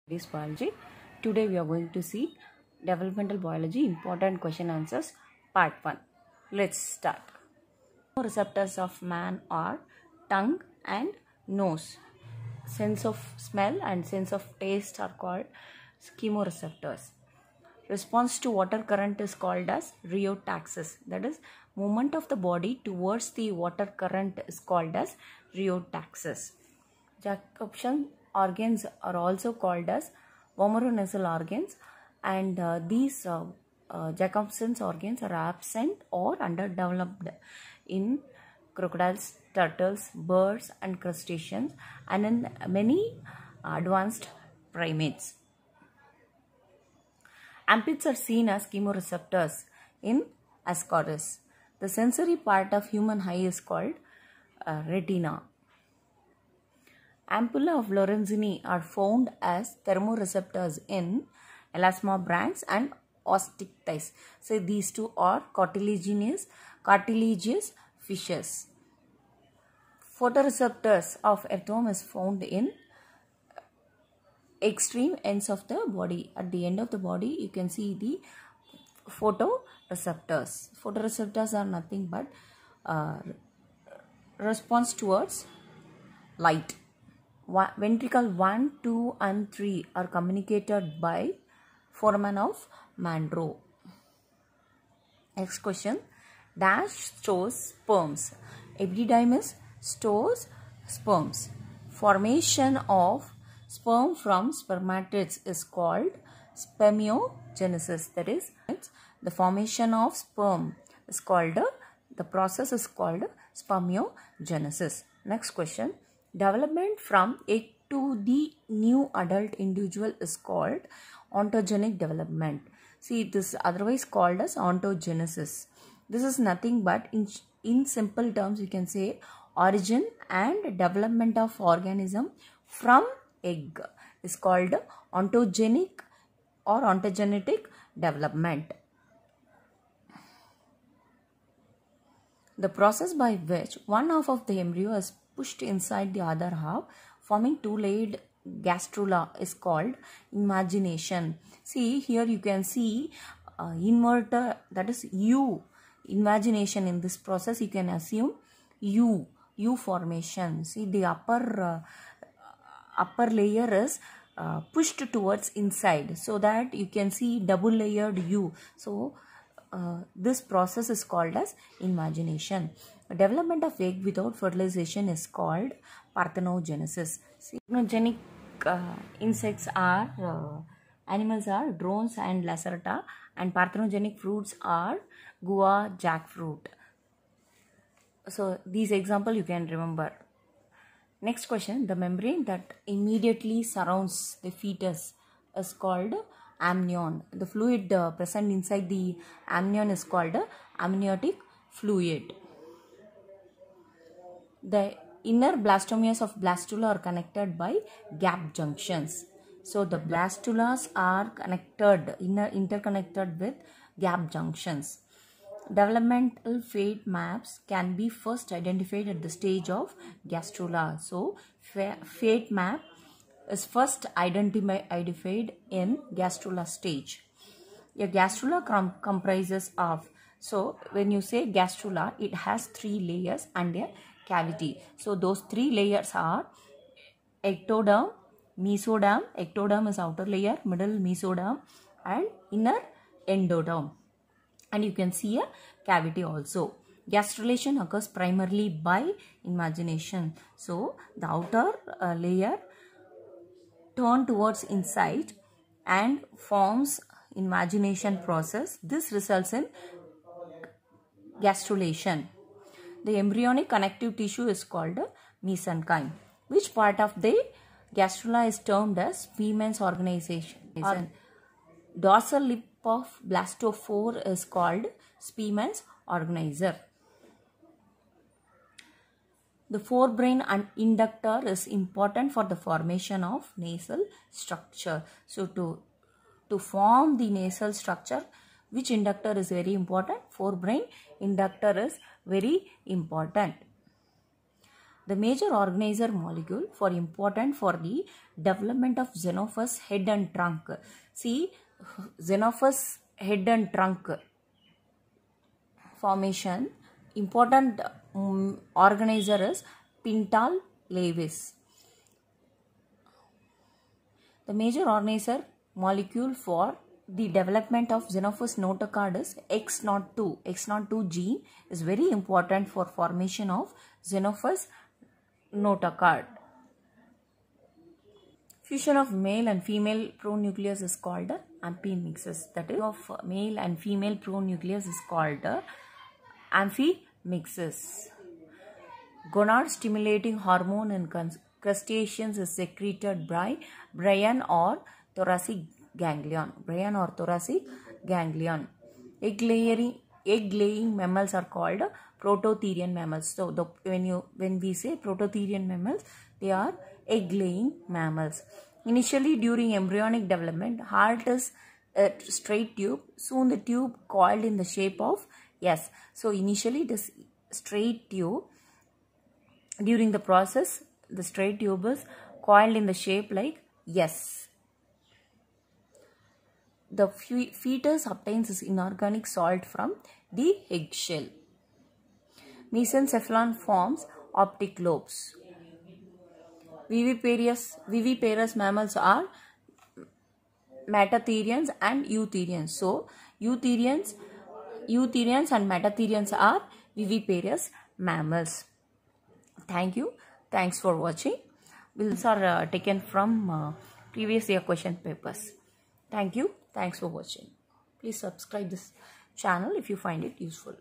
This biology. Today we are going to see developmental biology important question answers part 1. Let's start. Receptors of man are tongue and nose. Sense of smell and sense of taste are called chemoreceptors. Response to water current is called as rheotaxis. That is, movement of the body towards the water current is called as rheotaxis. Jacobson organs are also called as vomeronasal organs, and these Jacobson's organs are absent or underdeveloped in crocodiles, turtles, birds and crustaceans, and in many advanced primates. Ampids are seen as chemoreceptors in Ascaris. The sensory part of human eye is called retina. Ampulla of Lorenzini are found as thermoreceptors in elasmobranchs and osteichthyes. So these two are cartilaginous fishes. Photoreceptors of earthworm is found in extreme ends of the body. At the end of the body you can see the photoreceptors. Photoreceptors are nothing but response towards light. Ventricle 1, 2 and 3 are communicated by foramen of Mandro. Next question. Dash stores sperms. Epididymis stores sperms. Formation of sperm from spermatids is called spermiogenesis. That is, the formation of sperm is called, the process is called spermiogenesis. Next question. Development from egg to the new adult individual is called ontogenic development. See, this is otherwise called as ontogenesis. This is nothing but in simple terms you can say origin and development of organism from egg is called ontogenic or ontogenetic development. The process by which one half of the embryo is pushed inside the other half, forming two-layered gastrula, is called invagination. See, here you can see inverter, that is U. Invagination. In this process you can assume U formation. See, the upper layer is pushed towards inside, so that you can see double layered U. So this process is called as invagination. Development of egg without fertilization is called parthenogenesis. Parthenogenic insects are animals are drones and lacerta, and parthenogenic fruits are guava, jackfruit. So these examples you can remember. Next question. The membrane that immediately surrounds the fetus is called amnion. The fluid present inside the amnion is called amniotic fluid. The inner blastomeres of blastula are connected by gap junctions. So the blastulas are interconnected with gap junctions. Developmental fate maps can be first identified at the stage of gastrula. So fate map is first identified in gastrula stage. A gastrula comprises of, so when you say gastrula, it has 3 layers and a cavity. So those 3 layers are ectoderm, mesoderm. Ectoderm is outer layer, middle mesoderm, and inner endoderm. And you can see a cavity also. Gastrulation occurs primarily by invagination. So the outer layer turn towards inside and forms invagination process. This results in gastrulation. The embryonic connective tissue is called mesenchyme. Which part of the gastrula is termed as Spearman's organization? Dorsal lip of blastophore is called Spearman's organizer. The forebrain and inductor is important for the formation of nasal structure. So to form the nasal structure, which inductor is very important? Forebrain inductor is very important. The major organizer molecule for important for the development of Xenophus head and trunk. See, Xenophus head and trunk formation, important organizer is Pintal laevis. The major organizer molecule for the development of Xenophus notochord is X02. X02 gene is very important for formation of Xenophus notochord. Fusion of male and female pronucleus is called amphimixis. That is, of male and female pronucleus is called amphimixis. Gonad stimulating hormone in crustaceans is secreted by bryon or thoracic ganglion. Bryon or thoracic ganglion. Egg-laying mammals are called prototherian mammals. So when we say prototherian mammals, they are egg-laying mammals. Initially, during embryonic development, heart is a straight tube. Soon the tube coiled in the shape of S. So initially it is straight tube. During the process, the straight tube is coiled in the shape like S. The fetus obtains its inorganic salt from the eggshell. Mesencephalon forms optic lobes. Viviparous mammals are metatherians and eutherians. So, eutherians and metatherians are viviparous mammals. Thank you. Thanks for watching. These are taken from previous year question papers. Thank you. Thanks for watching. Please subscribe this channel if you find it useful.